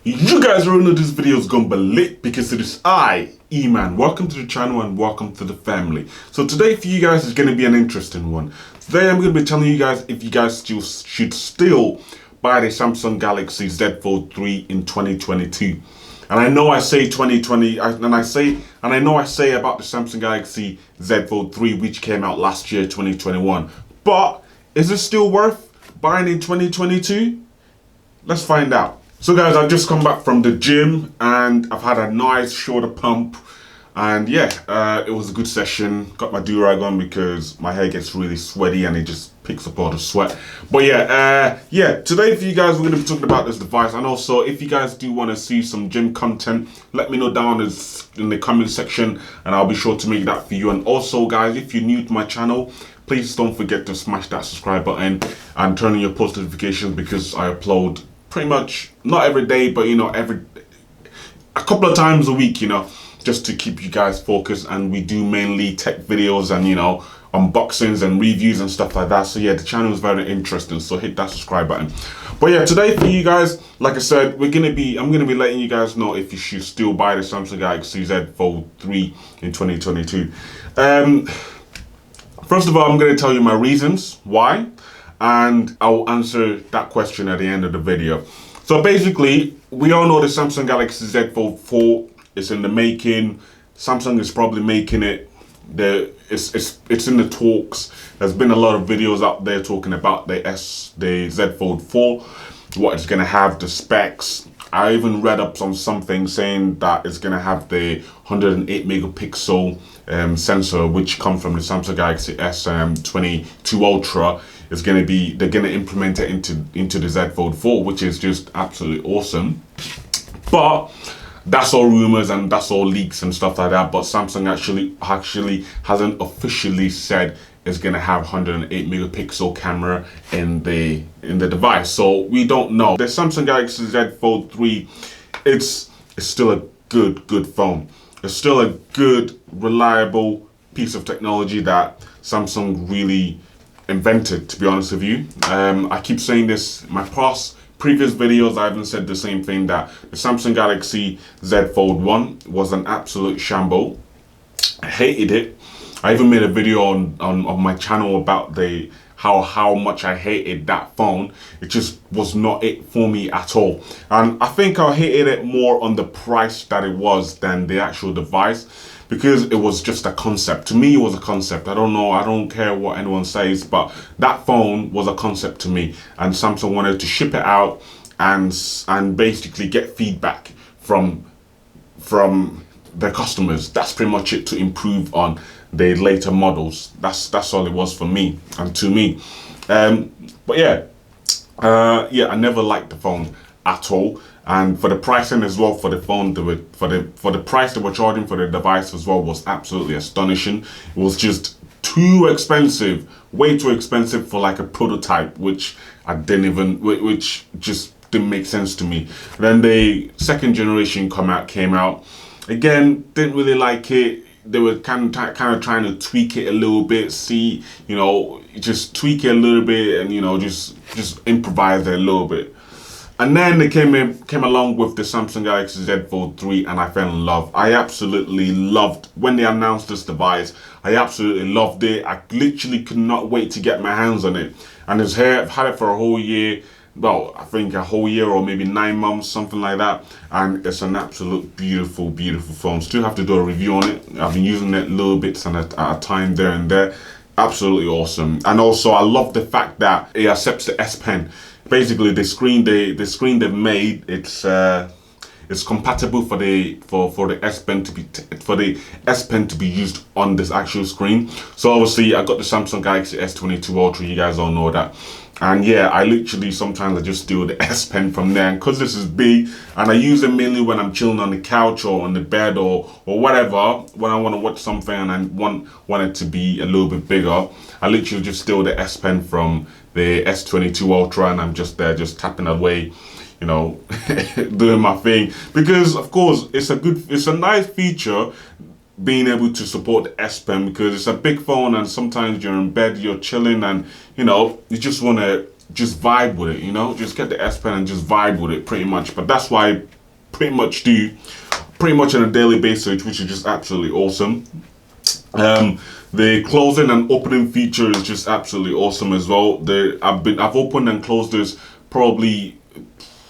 You guys already know this video is gonna be lit because it is iEman. Welcome to the channel and welcome to the family. So today for you guys is gonna be an interesting one. Today I'm gonna be telling you guys if you guys should still buy the Samsung Galaxy Z Fold 3 in 2022. And I know I say 2020, and I know I say about the Samsung Galaxy Z Fold 3 which came out last year, 2021. But is it still worth buying in 2022? Let's find out. So guys, I've just come back from the gym and I've had a nice shoulder pump, and yeah, it was a good session. Got my do-rag on because my hair gets really sweaty and it just picks up all the sweat. But yeah, today for you guys we're going to be talking about this device, and also if you guys do want to see some gym content, let me know down in the comment section and I'll be sure to make that for you. And also guys, if you're new to my channel, please don't forget to smash that subscribe button and turn on your post notifications because I upload pretty much not every day, but a couple of times a week, just to keep you guys focused. And we do mainly tech videos and unboxings and reviews and stuff like that. So yeah, the channel is very interesting, so hit that subscribe button. But yeah, today for you guys, like I said, I'm gonna be letting you guys know if you should still buy the Samsung Galaxy Z Fold 3 in 2022. First of all, I'm going to tell you my reasons why, and I'll answer that question at the end of the video. So basically, we all know the Samsung Galaxy Z Fold 4 is in the making. Samsung is probably making it. It's in the talks. There's been a lot of videos out there talking about the Z Fold 4, what it's going to have, the specs. I even read up on something saying that it's going to have the 108 megapixel sensor, which comes from the Samsung Galaxy S22 Ultra. Is going to be, they're going to implement it into the Z Fold 4, which is just absolutely awesome. But that's all rumors and that's all leaks and stuff like that. But Samsung actually hasn't officially said it's going to have 108 megapixel camera in the device, so we don't know. The Samsung Galaxy Z Fold 3, it's still a good phone. It's still a good, reliable piece of technology that Samsung really invented, to be honest with you. I keep saying this in my previous videos. I even said the same thing, that the Samsung Galaxy Z Fold 1 was an absolute shambles. I hated it. I even made a video on my channel about how much I hated that phone. It just was not it for me at all. And I think I hated it more on the price that it was than the actual device, because it was just a concept. To me, it was a concept. I don't know, I don't care what anyone says, but that phone was a concept to me. And Samsung wanted to ship it out and basically get feedback from their customers. That's pretty much it, to improve on the later models. That's all it was for me and to me. But yeah, I never liked the phone at all. And for the pricing as well, for the phone, for the price they were charging for the device as well was absolutely astonishing. It was just too expensive, way too expensive for like a prototype, which just didn't make sense to me. Then the second generation came out. Again, didn't really like it. They were kind of trying to tweak it a little bit, just tweak it a little bit and just improvise it a little bit. And then they came along with the Samsung Galaxy Z Fold 3, and I fell in love. I absolutely loved when they announced this device. I absolutely loved it. I literally could not wait to get my hands on it. And I've had it for a whole year. Well, I think a whole year or maybe 9 months, something like that. And it's an absolute beautiful phone. Still have to do a review on it. I've been using it little bits at a time there and there. Absolutely awesome. And also I love the fact that it accepts the S Pen. Basically the screen they've made, it's compatible for the S Pen to be used on this actual screen. So obviously I got the Samsung Galaxy S22 Ultra, you guys all know that. And yeah, I literally sometimes I just steal the S Pen from there, and because this is big and I use it mainly when I'm chilling on the couch or on the bed or whatever, when I want to watch something and I want it to be a little bit bigger, I literally just steal the S Pen from the S22 Ultra and I'm just there just tapping away, doing my thing. Because of course it's a nice feature being able to support the S Pen, because it's a big phone and sometimes you're in bed, you're chilling and you just want to just vibe with it, just get the S Pen and just vibe with it pretty much. But that's why pretty much on a daily basis, which is just absolutely awesome. The closing and opening feature is just absolutely awesome as well. I've opened and closed this probably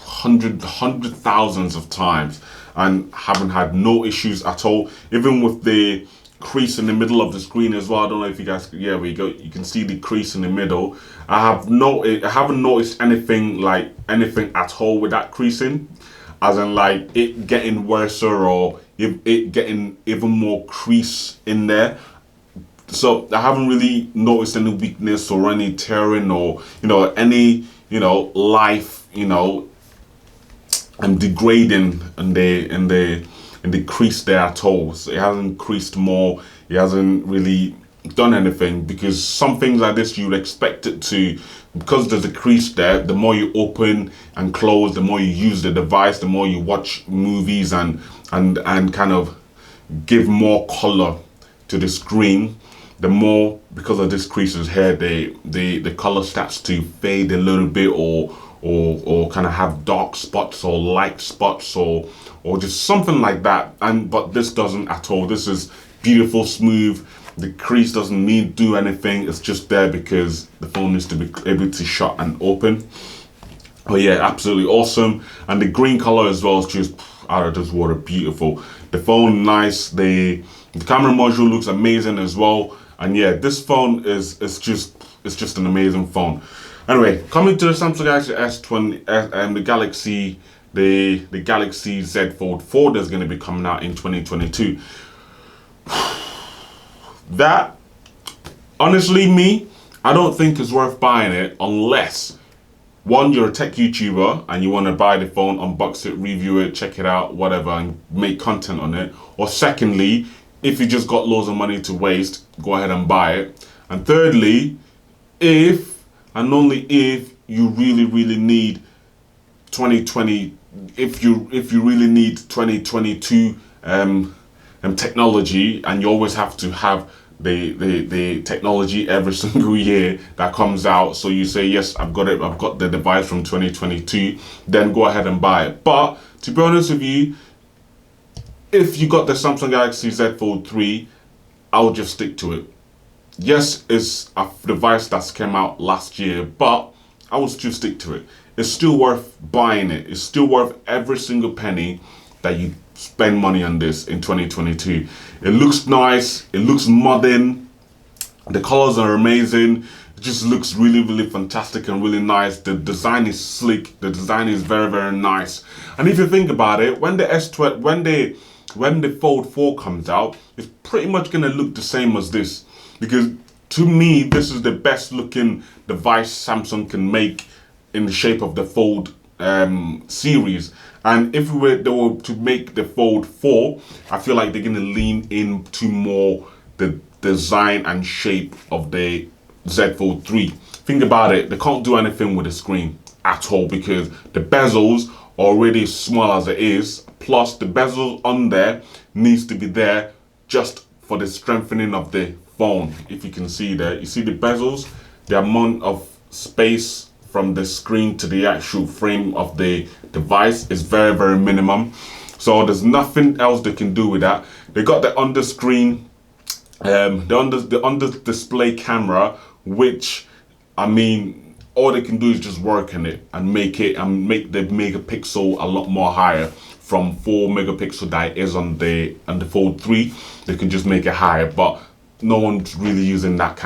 hundred thousands of times and haven't had no issues at all. Even with the crease in the middle of the screen as well. I don't know if you guys, yeah, we go. You can see the crease in the middle. I haven't noticed anything at all with that creasing, as in like it getting worse or it getting even more crease in there. So I haven't really noticed any weakness or any tearing or any life and degrading in the crease there at all. So it hasn't creased more. It hasn't really done anything, because some things like this you would expect it to, because there's a crease there. The more you open and close, the more you use the device, the more you watch movies and kind of give more color to the screen, the more, because of this creases here, the color starts to fade a little bit or kind of have dark spots or light spots or just something like that. But this doesn't at all. This is beautiful, smooth. The crease doesn't need to do anything. It's just there because the phone needs to be able to shut and open. Oh yeah, absolutely awesome. And the green color as well is just out of this water, beautiful. The phone nice. The camera module looks amazing as well. And yeah, this phone is just an amazing phone. Anyway, coming to the Samsung Galaxy S20 and the Galaxy Z Fold 4 that's going to be coming out in 2022. That, honestly, I don't think it's worth buying it unless, one, you're a tech YouTuber and you want to buy the phone, unbox it, review it, check it out, whatever, and make content on it. Or secondly, if you just got loads of money to waste, go ahead and buy it. And thirdly, if and only if you really need 2020, if you really need 2022 technology, and you always have to have the technology every single year that comes out, so you say, yes, I've got the device from 2022, then go ahead and buy it. But to be honest with you, if you got the Samsung Galaxy Z Fold 3, I'll just stick to it. Yes, it's a device that's came out last year, but I will still stick to it. It's still worth buying it. It's still worth every single penny that you spend money on this in 2022. It looks nice. It looks modern. The colors are amazing. It just looks really fantastic and really nice. The design is sleek. The design is very nice. And if you think about it, when the S20, when the Fold 4 comes out, it's pretty much gonna look the same as this. Because to me, this is the best looking device Samsung can make in the shape of the Fold series. And if they were to make the Fold 4, I feel like they're going to lean into more the design and shape of the Z Fold 3. Think about it, they can't do anything with the screen at all because the bezels are already small as it is. Plus the bezels on there needs to be there just for the strengthening of the phone. If you can see there, you see the bezels, the amount of space from the screen to the actual frame of the device is very minimum. So there's nothing else they can do with that. They got the under screen, the under display camera, which, I mean, all they can do is just work on it and make the megapixel a lot more higher. From 4 megapixel that is on the Fold 3, they can just make it higher, but no one's really using that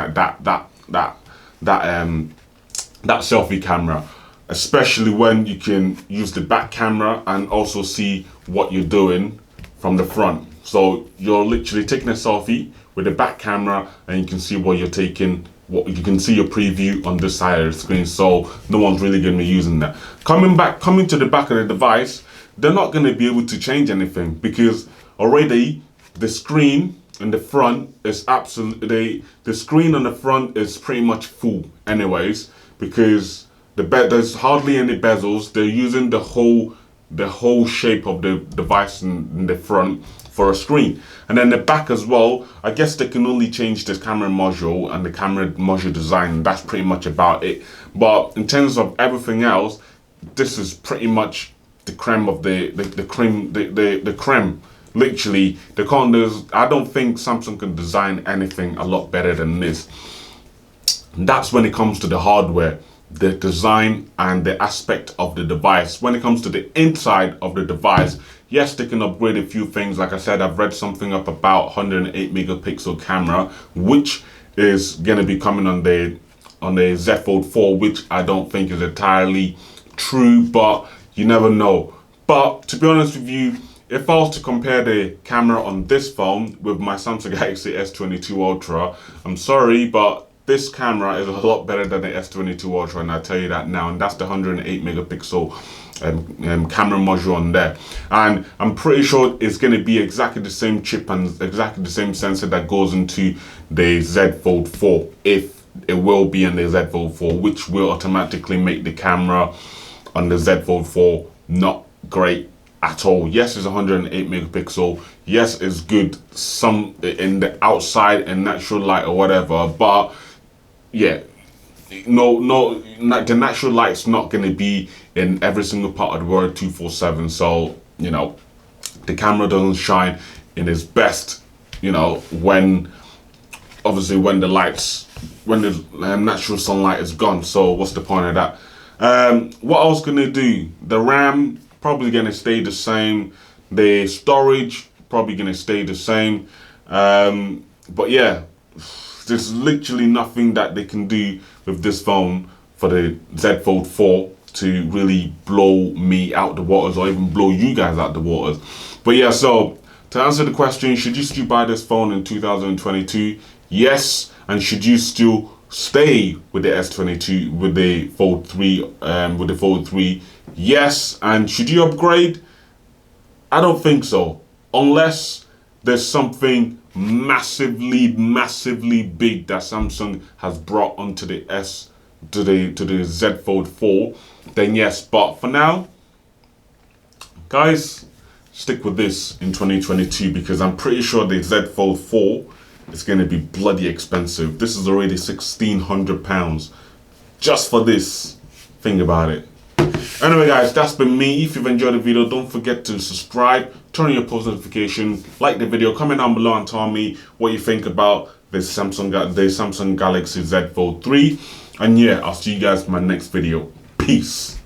selfie camera, especially when you can use the back camera and also see what you're doing from the front. So you're literally taking a selfie with the back camera and you can see what you're taking, you can see your preview on this side of the screen. So no one's really going to be using that. Coming to the back of the device, they're not going to be able to change anything because already the screen in the front is absolutely, the screen on the front is pretty much full anyways, because there's hardly any bezels. They're using the whole shape of the device in the front for a screen. And then the back as well, I guess they can only change the camera module and the camera module design. That's pretty much about it. But in terms of everything else, this is pretty much the creme of the cream, the creme. Literally, they can't. I don't think Samsung can design anything a lot better than this. That's when it comes to the hardware, the design, and the aspect of the device. When it comes to the inside of the device, yes, they can upgrade a few things. Like I said, I've read something up about 108 megapixel camera, which is gonna be coming on the Z Fold 4, which I don't think is entirely true, but you never know. But to be honest with you, if I was to compare the camera on this phone with my Samsung Galaxy S22 Ultra, I'm sorry, but this camera is a lot better than the S22 Ultra, and I tell you that now. And that's the 108 megapixel camera module on there. And I'm pretty sure it's going to be exactly the same chip and exactly the same sensor that goes into the Z Fold 4, if it will be in the Z Fold 4, which will automatically make the camera on the Z Fold 4 not great at all. Yes, it's 108 megapixel. Yes, it's good some in the outside and natural light or whatever, but yeah, the natural light's not going to be in every single part of the world 247. So, you know, the camera doesn't shine in its best, you know, when the natural sunlight is gone. So what's the point of that? What I was going to do, the RAM probably going to stay the same. The storage probably going to stay the same. But yeah, there's literally nothing that they can do with this phone for the Z Fold 4 to really blow me out the waters, or even blow you guys out the waters. But yeah, so to answer the question, should you still buy this phone in 2022? Yes. And should you still stay with the S22, with the Fold 3, yes. And should you upgrade? I don't think so, unless there's something massively big that Samsung has brought onto the Z Fold 4, then yes. But for now, guys, stick with this in 2022, because I'm pretty sure the Z Fold 4 is going to be bloody expensive. This is already £1,600 just for this. Think about it. Anyway guys, that's been me. If you've enjoyed the video, don't forget to subscribe, turn on your post notification, like the video, comment down below and tell me what you think about the Samsung Galaxy Z Fold 3. And yeah, I'll see you guys in my next video. Peace.